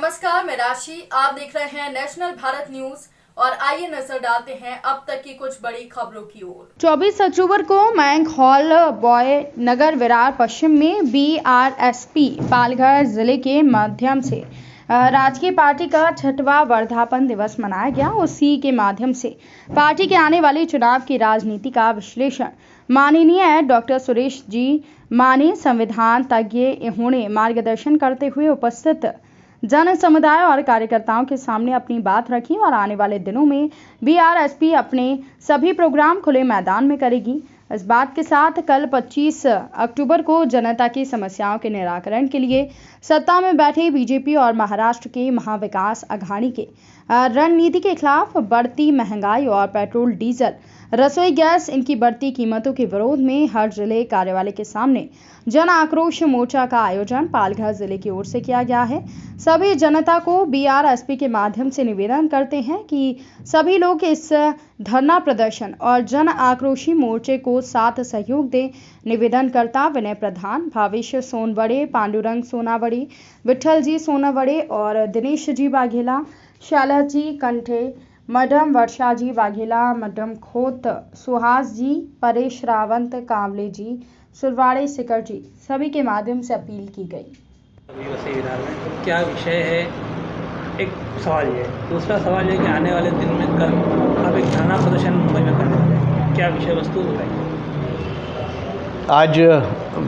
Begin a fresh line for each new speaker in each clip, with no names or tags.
नमस्कार, मैं राशि। आप देख रहे हैं नेशनल भारत न्यूज और आइए नजर डालते हैं अब तक की कुछ बड़ी खबरों की ओर।
24 अक्टूबर को मैंक हॉल बॉय नगर विरार पश्चिम में बीआरएसपी पालघर जिले के माध्यम से राजकीय पार्टी का 6वां वर्धापन दिवस मनाया गया। उसी के माध्यम से पार्टी के आने वाले चुनाव की राजनीति का विश्लेषण माननीय डॉक्टर सुरेश जी माने संविधान तज्ञ इन्होंने मार्गदर्शन करते हुए उपस्थित जन समुदाय और कार्यकर्ताओं के सामने अपनी बात रखी और आने वाले दिनों में बीआरएसपी अपने सभी प्रोग्राम खुले मैदान में करेगी। इस बात के साथ कल 25 अक्टूबर को जनता की समस्याओं के निराकरण के लिए सत्ता में बैठे बीजेपी और महाराष्ट्र के महाविकास अघाड़ी के रणनीति के खिलाफ बढ़ती महंगाई और पेट्रोल डीजल रसोई गैस इनकी बढ़ती कीमतों के विरोध में हर जिले कार्यालय के सामने जन आक्रोश मोर्चा का आयोजन पालघर जिले की ओर से किया गया है। सभी जनता को बीआरएसपी के माध्यम से निवेदन करते हैं कि सभी लोग इस धरना प्रदर्शन और जन आक्रोशी मोर्चे को साथ सहयोग दें। निवेदनकर्ता विनय प्रधान, भावेश सोनवड़े, पांडुरंग सोनावड़े, विठल जी सोनावड़े और दिनेश जी वाघेला, शैला जी कंठे, मैडम वर्षा जी वाघेला, मैडम खोत, सुहास जी, परेश रावंत, कांवले जी, सुरवाड़े सिकर जी सभी के माध्यम से अपील की गई।
तो क्या विषय है, एक सवाल ये है। दूसरा सवाल ये कि आने वाले दिन में कल आप एक धरना प्रदर्शन मुंबई में करने वाले हैं, क्या विषय वस्तु बताइए।
आज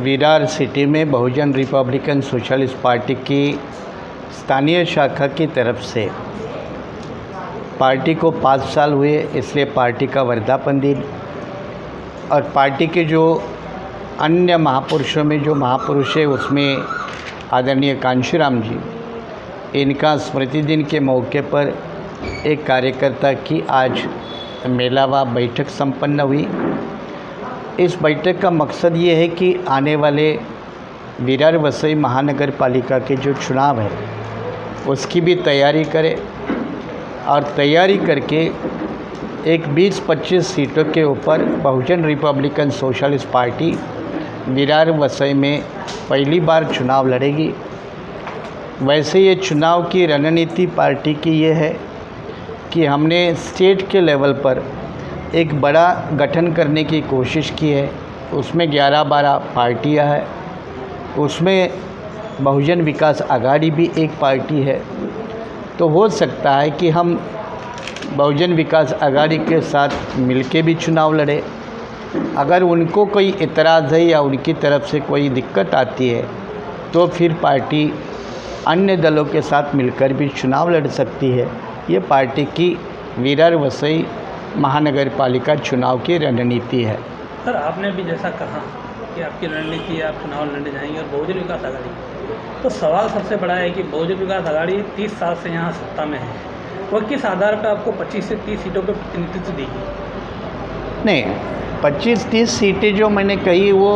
विरार सिटी में बहुजन रिपब्लिकन सोशलिस्ट पार्टी की स्थानीय शाखा की तरफ से पार्टी को 5 साल हुए, इसलिए पार्टी का वर्धापन दिन और पार्टी के जो अन्य महापुरुषों में जो महापुरुष है उसमें आदरणीय कांशीराम जी, इनका स्मृति दिन के मौके पर एक कार्यकर्ता की आज मेला व बैठक संपन्न हुई। इस बैठक का मकसद ये है कि आने वाले विरार वसई महानगर पालिका के जो चुनाव है उसकी भी तैयारी करें और तैयारी करके एक 20-25 सीटों के ऊपर Bahujan republican socialist party Virar Vasai में पहली बार चुनाव लड़ेगी। वैसे ये चुनाव की रणनीति पार्टी की ये है कि हमने स्टेट के लेवल पर एक बड़ा गठन करने की कोशिश की है। उसमें 11-12 पार्टियां हैं, उसमें बहुजन विकास अघाड़ी भी एक पार्टी है। तो हो सकता है कि हम बहुजन विकास अघाड़ी के साथ मिलके भी चुनाव लड़े। अगर उनको कोई इतराज़ है या उनकी तरफ से कोई दिक्कत आती है तो फिर पार्टी अन्य दलों के साथ मिलकर भी चुनाव लड़ सकती है। ये पार्टी की विरार वसई महानगर पालिका चुनाव की रणनीति है।
सर, आपने भी जैसा कहा कि आपकी रणनीति है, आप चुनाव लड़ने जाएंगे और बहुजन विकास अघाड़ी, तो सवाल सबसे बड़ा है कि बहुजन विकास अघाड़ी 30 साल से यहाँ सत्ता में है, वो किस आधार पर आपको 25 से 30 सीटों पर प्रतिनिधित्व देगी?
नहीं, 25-30 सीटें जो मैंने कही वो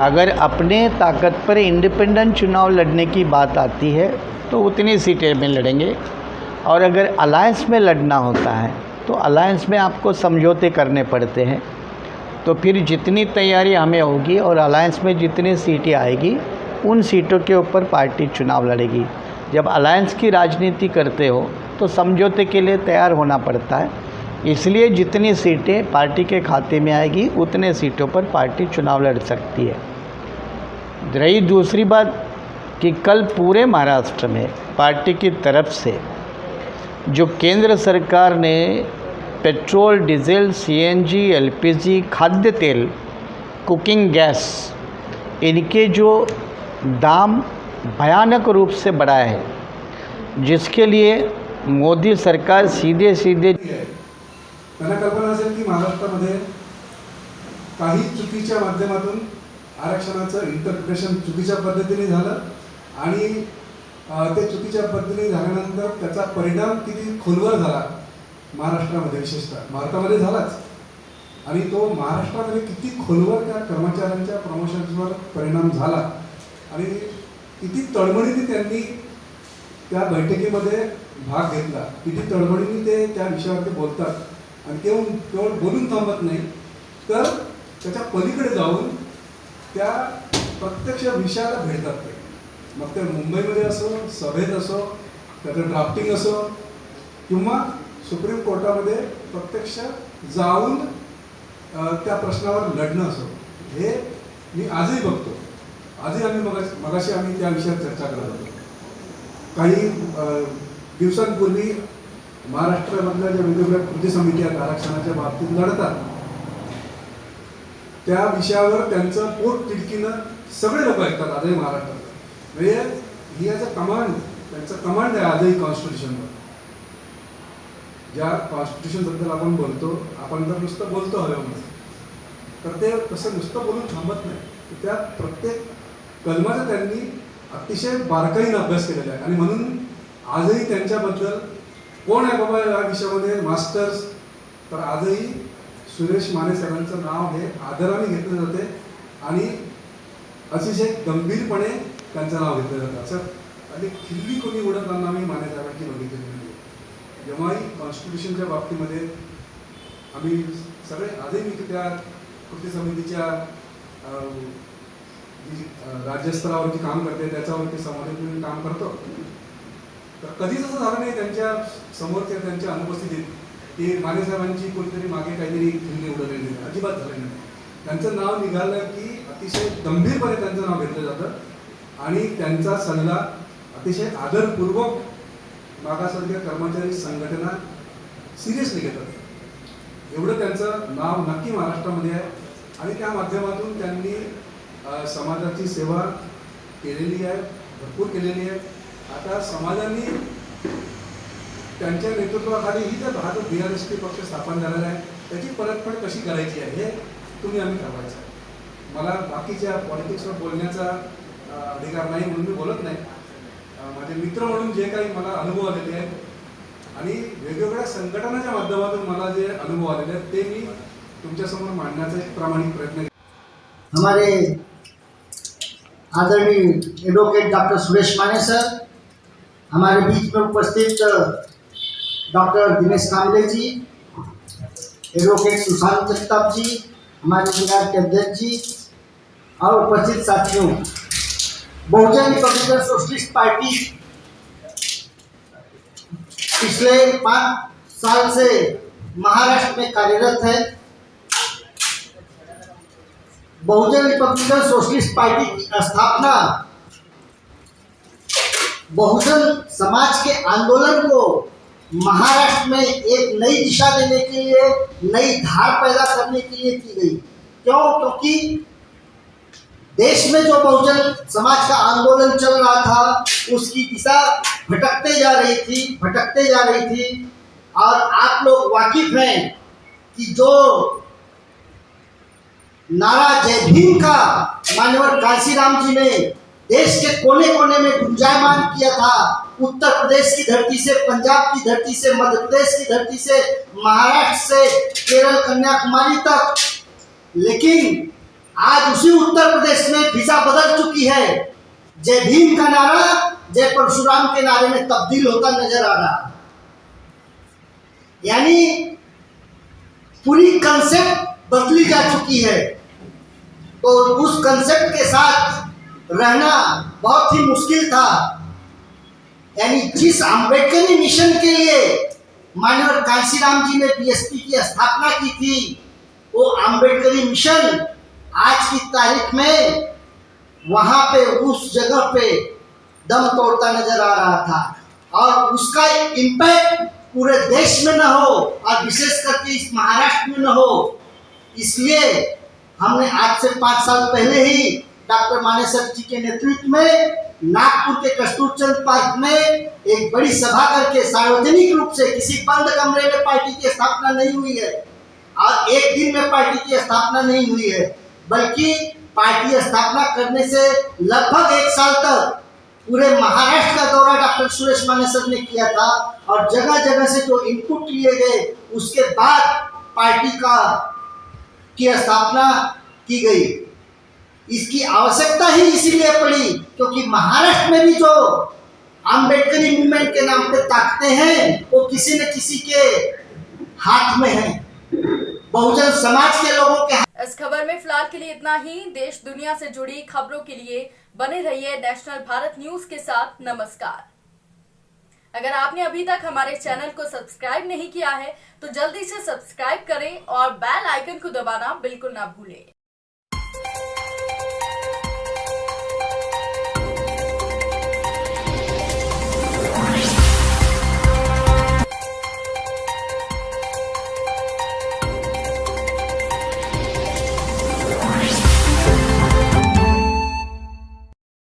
अगर अपने ताकत पर इंडिपेंडेंट चुनाव लड़ने की बात आती है तो उतनी सीटें में लड़ेंगे, और अगर अलायंस में लड़ना होता है तो अलायंस में आपको समझौते करने पड़ते हैं। तो फिर जितनी तैयारी हमें होगी और अलायंस में जितनी सीटें आएगी उन सीटों के ऊपर पार्टी चुनाव लड़ेगी। जब अलायंस की राजनीति करते हो तो समझौते के लिए तैयार होना पड़ता है, इसलिए जितनी सीटें पार्टी के खाते में आएगी उतने सीटों पर पार्टी चुनाव लड़ सकती है। रही दूसरी बात कि कल पूरे महाराष्ट्र में पार्टी की तरफ से जो केंद्र सरकार ने पेट्रोल, डीजल, सीएनजी, एलपीजी, खाद्य तेल, कुकिंग गैस, इनके जो दाम भयानक रूप से बढ़ाए हैं, जिसके लिए मोदी सरकार सीधे
त्यांना कल्पना असेल की महाराष्ट्रामध्ये काही चुकीच्या माध्यमातून आरक्षणाचं इंटरप्रिटेशन चुकीच्या पद्धतीने झालं आणि ते चुकीच्या पद्धतीने झाल्यानंतर त्याचा परिणाम किती खोलवर झाला महाराष्ट्रामध्ये, विशेषतः भारतामध्ये झालाच, आणि तो महाराष्ट्रामध्ये किती खोलवर त्या कर्मचाऱ्यांच्या प्रमोशन्सवर परिणाम झाला आणि किती तळमळीने त्यांनी त्या बैठकीमध्ये भाग घेतला, किती तळमळीने ते त्या विषयावरती बोलतात आणि केवळ बोलून थांबत नाही तर त्याच्या पलीकडे जाऊन त्या प्रत्यक्ष विषयाला भेटतात ते। मग ते मुंबईमध्ये असो, सभेत असो त्याचं ड्राफ्टिंग असो किंवा सुप्रीम कोर्टामध्ये प्रत्यक्ष जाऊन त्या प्रश्नावर लढणं असो, हे मी आजही बघतो. आजही आम्ही मगाशी आम्ही त्या विषयावर चर्चा करत होतो. काही दिवसांपूर्वी महाराष्ट्रामधल्या ज्या वेगवेगळ्या कृती समिती आहेत आरक्षणाच्या बाबतीत लढतात, त्या विषयावर त्यांचं पोट तिडकीनं सगळे लोक ऐकतात आजही महाराष्ट्रात. म्हणजे ही ॲज अ कमांड, त्यांचं कमांड आहे आजही कॉन्स्टिट्यूशनवर. ज्या कॉन्स्टिट्यूशनबद्दल आपण बोलतो, आपण तर नुसतं बोलतो हवेमध्ये, तर ते तसं नुसतं बोलून थांबत नाही. त्या प्रत्येक कलमाचा त्यांनी अतिशय बारकाईनं अभ्यास केलेला आहे. आणि म्हणून आजही त्यांच्याबद्दल कोण आहे बाबा या विषयामध्ये मास्टर्स, तर आजही सुरेश माने सरांचं नाव हे आदराने घेतलं जाते आणि अतिशय गंभीरपणे त्यांचं नाव घेतलं जातं. असं आणि खिल्ली कोणी उडताना मी माने साहेबांची बघितलेली नाही. जेव्हाही कॉन्स्टिट्यूशनच्या बाबतीमध्ये आम्ही सगळे आजही मी त्या कृती समितीच्या राज्यस्तरावरती काम करते त्याच्यावरती समाधान काम करतो. तर कधीच असं झालं नाही त्यांच्या समोरच्या त्यांच्या अनुपस्थितीत की माने साहेबांची कोणीतरी मागे काहीतरी खिल्ली उडवलेली नाही, अजिबात झालं नाही. त्यांचं नाव निघालं की अतिशय गंभीरपणे त्यांचं नाव घेतलं जातं आणि त्यांचा सल्ला अतिशय आदरपूर्वक मागासवर्गीय कर्मचारी संघटना सिरियसली घेतात. एवढं त्यांचं नाव नक्की महाराष्ट्रामध्ये आहे आणि त्या माध्यमातून त्यांनी समाजाची सेवा केलेली आहे, भरपूर केलेली आहे. आता समाजाने त्यांच्या नेतृत्वाखाली ही जर हा जो BRSP पक्ष स्थापन झालेला आहे त्याची परतफेड कशी करायची आहे हे तुम्ही आम्ही ठरवायचं आहे. मला बाकीच्या पॉलिटिक्सवर बोलण्याचा अधिकार नाही म्हणून मी बोलत नाही. माझे मित्र म्हणून जे काही मला अनुभव आलेले आहेत आणि वेगवेगळ्या संघटनाच्या माध्यमातून मला जे अनुभव आलेले आहेत ते मी तुमच्यासमोर मांडण्याचा एक प्रामाणिक प्रयत्न केला.
हमारे आदरणीय एडवोकेट डॉक्टर सुरेश माने सर, हमारे बीच में उपस्थित डॉक्टर दिनेश कांबले जी, एडवोकेट सुशांत जगताप जी, हमारे जिला के अध्यक्ष जी और उपस्थित साथियों, बहुजन रिपब्लिकन सोशलिस्ट पार्टी पिछले 5 साल से महाराष्ट्र में कार्यरत है. बहुजन रिपब्लिकन सोशलिस्ट पार्टी की स्थापना बहुजन समाज के आंदोलन को महाराष्ट्र में एक नई दिशा देने के लिए, नई धार पैदा करने के लिए की गई. क्यों? क्योंकि देश में जो बहुजन समाज का आंदोलन चल रहा था उसकी दिशा भटकते जा रही थी और आप लोग वाकिफ हैं कि जो नारा जय भीम का माननीय कांशीराम जी ने देश के कोने कोने में गुंजायमान किया था, उत्तर प्रदेश की धरती से, पंजाब की धरती से, मध्य प्रदेश की धरती से, महाराष्ट्र से केरल कन्याकुमारी तक. लेकिन आज उसी उत्तर प्रदेश में फिजा बदल चुकी है. जय भीम का नारा जय परशुराम के नारे में तब्दील होता नजर आ रहा. यानी पूरी कंसेप्ट बदली जा चुकी है. तो उस कंसेप्ट के साथ रहना बहुत ही मुश्किल था. यानी जिस आम्बेडकरी मिशन के लिए माननीय कांशीराम जी ने BSP की स्थापना की थी, वो आम्बेडकरी मिशन आज की तारीख में वहां पे उस जगह पे दम तोड़ता नजर आ रहा था और उसका इम्पैक्ट पूरे देश में न हो और विशेष करके इस महाराष्ट्र में न हो. इसलिए हमने आज से 5 साल पहले ही डॉक्टर माने सर जी के नेतृत्व में नागपुर के कस्तूरचंद पार्क में एक बड़ी सभा करके सार्वजनिक रूप से, किसी बंद कमरे में पार्टी की स्थापना नहीं हुई है और एक दिन में पार्टी की स्थापना नहीं हुई है, बल्कि पार्टी स्थापना करने से लगभग 1 साल तक पूरे महाराष्ट्र का दौरा डॉक्टर सुरेश माने सर ने किया था और जगह जगह से जो इनपुट लिए गए उसके बाद पार्टी की स्थापना की गई. इसकी आवश्यकता ही इसीलिए पड़ी क्योंकि महाराष्ट्र में भी जो आम्बेडकरी मूवमेंट के नाम पे ताकते हैं वो किसी न किसी के हाथ में है, बहुजन समाज के लोगों के.
इस खबर में फिलहाल के लिए इतना ही. देश दुनिया से जुड़ी खबरों के लिए बने रहिए नेशनल भारत न्यूज के साथ. नमस्कार. अगर आपने अभी तक हमारे चैनल को सब्सक्राइब नहीं किया है तो जल्दी से सब्सक्राइब करें और बेल आइकन को दबाना बिल्कुल ना भूलें।